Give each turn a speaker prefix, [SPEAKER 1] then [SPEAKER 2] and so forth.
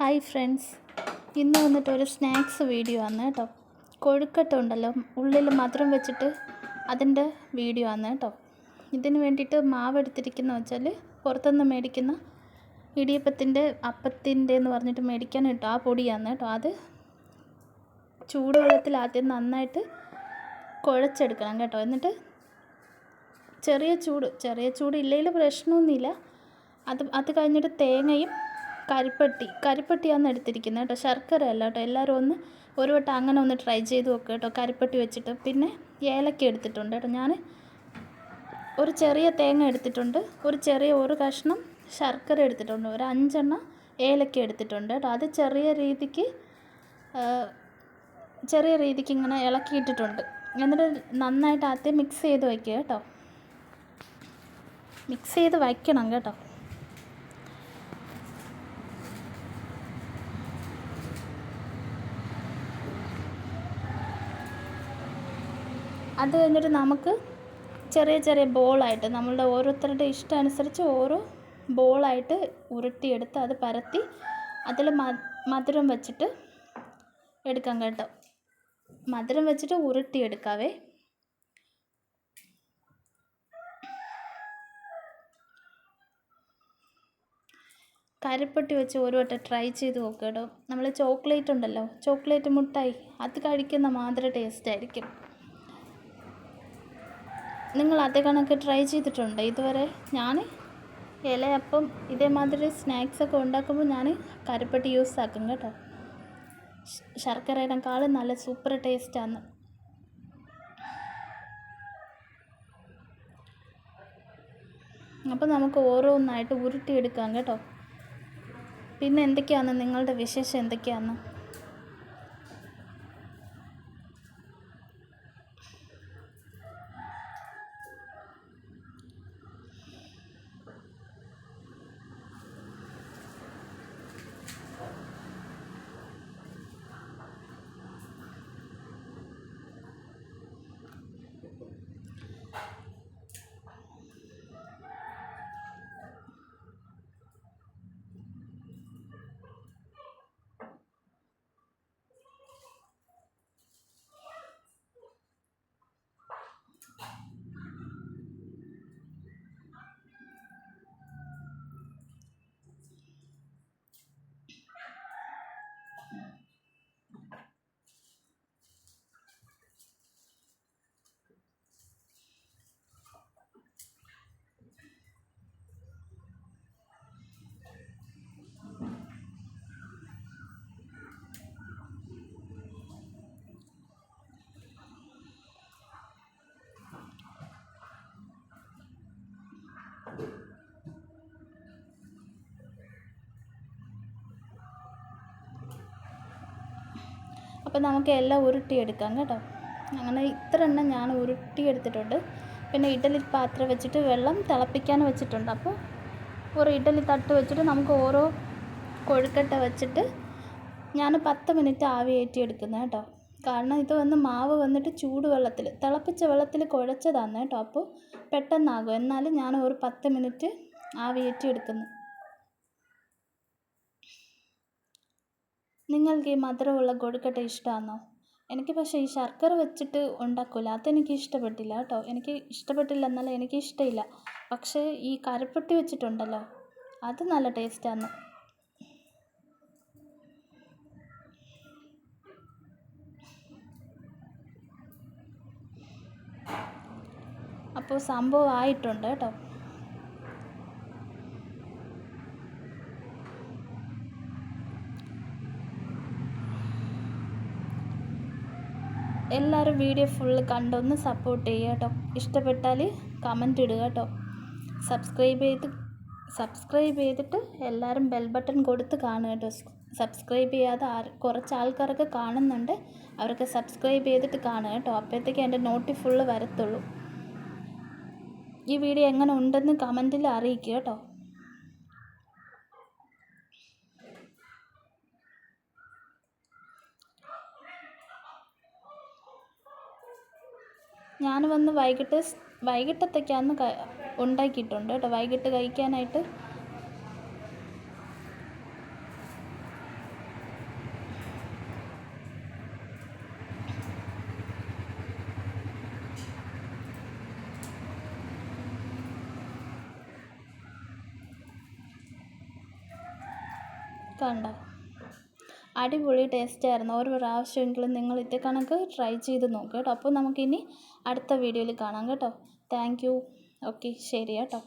[SPEAKER 1] Hi friends, ഇന്ന് വന്നിട്ടൊരു snacks video ആണ് കേട്ടോ. കൊഴുക്കട്ട ഉണ്ടല്ലോ, ഉള്ളിൽ മധുരം വെച്ചിട്ട് അതിൻ്റെ വീഡിയോ ആണ് കേട്ടോ. ഇതിന് വേണ്ടിയിട്ട് മാവ് എടുത്തിരിക്കുന്ന വെച്ചാൽ പുറത്തുനിന്ന് മേടിക്കുന്ന ഇടിയപ്പത്തിൻ്റെ അപ്പത്തിൻ്റെ എന്ന് പറഞ്ഞിട്ട് മേടിക്കാൻ കേട്ടോ, ആ പൊടിയാണ് കേട്ടോ. അത് ചൂടുവെള്ളത്തിൽ ആദ്യം നന്നായിട്ട് കുഴച്ചെടുക്കണം കേട്ടോ. എന്നിട്ട് ചെറിയ ചൂട് ഇല്ലെങ്കിൽ പ്രശ്നമൊന്നുമില്ല. അത് കഴിഞ്ഞിട്ട് തേങ്ങയും കരിപ്പട്ടിയാണ് എടുത്തിരിക്കുന്നത് കേട്ടോ, ശർക്കര അല്ല കേട്ടോ. എല്ലാവരും ഒരു വട്ടം അങ്ങനെ ഒന്ന് ട്രൈ ചെയ്ത് നോക്കുക കേട്ടോ, കരിപ്പട്ടി വെച്ചിട്ട്. പിന്നെ ഏലക്ക എടുത്തിട്ടുണ്ട് കേട്ടോ. ഞാൻ ഒരു ചെറിയ തേങ്ങ എടുത്തിട്ടുണ്ട്, ഒരു കഷ്ണം ശർക്കര എടുത്തിട്ടുണ്ട്, ഒരു 5 ഏലക്ക എടുത്തിട്ടുണ്ട് കേട്ടോ. അത് ചെറിയ രീതിക്ക് ഇങ്ങനെ ഇളക്കിയിട്ടിട്ടുണ്ട്. എന്നിട്ട് നന്നായിട്ട് ആദ്യം മിക്സ് ചെയ്ത് വയ്ക്കുക കേട്ടോ. മിക്സ് ചെയ്ത് വയ്ക്കണം കേട്ടോ. അത് കഴിഞ്ഞിട്ട് നമുക്ക് ചെറിയ ബോളായിട്ട് നമ്മളുടെ ഓരോരുത്തരുടെ ഇഷ്ടം അനുസരിച്ച് ഓരോ ബോളായിട്ട് ഉരുട്ടിയെടുത്ത് അത് പരത്തി അതിൽ മധുരം വെച്ചിട്ട് എടുക്കാം കേട്ടോ. മധുരം വെച്ചിട്ട് ഉരുട്ടിയെടുക്കാവേ. കരിപ്പട്ടി വെച്ച് ഒരു വട്ടം ട്രൈ ചെയ്ത് നോക്കുക കേട്ടോ. നമ്മൾ ചോക്ലേറ്റ് ഉണ്ടല്ലോ, ചോക്ലേറ്റ് മുട്ടായി, അത് കഴിക്കുന്ന മാതിരി ടേസ്റ്റ് ആയിരിക്കും. നിങ്ങൾ അതേ കണക്ക് ട്രൈ ചെയ്തിട്ടുണ്ട് ഇതുവരെ? ഞാൻ ഇലയപ്പം ഇതേമാതിരി സ്നാക്സൊക്കെ ഉണ്ടാക്കുമ്പോൾ ഞാൻ കരിപ്പട്ടി യൂസ് ആക്കും കേട്ടോ. ശർക്കരയേക്കാളും നല്ല സൂപ്പർ ടേസ്റ്റാണ്. അപ്പോൾ നമുക്ക് ഓരോന്നായിട്ട് ഉരുട്ടിയെടുക്കാം കേട്ടോ. പിന്നെ എന്തൊക്കെയാണ് നിങ്ങളുടെ വിശേഷം, എന്തൊക്കെയാണ്? അപ്പോൾ നമുക്ക് എല്ലാം ഉരുട്ടിയെടുക്കാം കേട്ടോ. അങ്ങനെ ഇത്ര എണ്ണം ഞാൻ ഉരുട്ടിയെടുത്തിട്ടുണ്ട്. പിന്നെ ഇഡ്ഡലി പാത്രം വെച്ചിട്ട് വെള്ളം തിളപ്പിക്കാൻ വെച്ചിട്ടുണ്ട്. അപ്പോൾ ഒരു ഇഡ്ഡലി തട്ട് വെച്ചിട്ട് നമുക്ക് ഓരോ കൊഴുക്കട്ട വെച്ചിട്ട് ഞാൻ 10 മിനിറ്റ് ആവി കയറ്റിയെടുക്കുന്നത് കേട്ടോ. കാരണം ഇത് മാവ് വന്നിട്ട് തിളപ്പിച്ച വെള്ളത്തിൽ കുഴച്ചതാണ് കേട്ടോ. അപ്പോൾ പെട്ടെന്നാകും. എന്നാലും ഞാൻ ഒരു 10 മിനിറ്റ് ആവി കയറ്റിയെടുക്കുന്നു. നിങ്ങൾക്ക് ഈ മധുരമുള്ള കൊഴുക്കട്ട ഇഷ്ടമാണോ? എനിക്ക് പക്ഷേ ഈ ശർക്കര വെച്ചിട്ട് ഉണ്ടാക്കില്ല, അതെനിക്ക് ഇഷ്ടപ്പെട്ടില്ല കേട്ടോ. എനിക്ക് ഇഷ്ടപ്പെട്ടില്ല എന്നല്ല, എനിക്ക് ഇഷ്ടമില്ല. പക്ഷേ ഈ കരിപ്പട്ടി വെച്ചിട്ടുണ്ടല്ലോ, അത് നല്ല ടേസ്റ്റാണ്. അപ്പോൾ സംഭവം ആയിട്ടുണ്ട് കേട്ടോ. എല്ലാവരും വീഡിയോ ഫുള്ള് കണ്ടൊന്ന് സപ്പോർട്ട് ചെയ്യുക കേട്ടോ. ഇഷ്ടപ്പെട്ടാൽ കമൻറ്റ് ഇടുക കേട്ടോ. സബ്സ്ക്രൈബ് ചെയ്തിട്ട് എല്ലാവരും ബെൽ ബട്ടൺ കൊടുത്ത് കാണുക കേട്ടോ. സബ്സ്ക്രൈബ് ചെയ്യാതെ കുറച്ച് ആൾക്കാരൊക്കെ കാണുന്നുണ്ട്, അവരൊക്കെ സബ്സ്ക്രൈബ് ചെയ്തിട്ട് കാണുക കേട്ടോ. അപ്പോഴത്തേക്ക് എൻ്റെ നോട്ടി ഫുള്ള് വരത്തുള്ളൂ. ഈ വീഡിയോ എങ്ങനെ ഉണ്ടെന്ന് കമൻറ്റിൽ അറിയിക്കുക കേട്ടോ. ഞാൻ വന്ന് വൈകിട്ടത്തേക്കാണ് ഉണ്ടാക്കിയിട്ടുണ്ട് കേട്ടോ, വൈകിട്ട് കഴിക്കാനായിട്ട്. കണ്ടോ, അടിപൊളി ടേസ്റ്റായിരുന്നു. ഒരു പ്രാവശ്യമെങ്കിലും നിങ്ങൾ ഇതേ കണക്ക് ട്രൈ ചെയ്ത് നോക്കുക കേട്ടോ. അപ്പോൾ നമുക്കിനി അടുത്ത വീഡിയോയിൽ കാണാം കേട്ടോ. Thank you. ഓക്കെ, ശരി കേട്ടോ.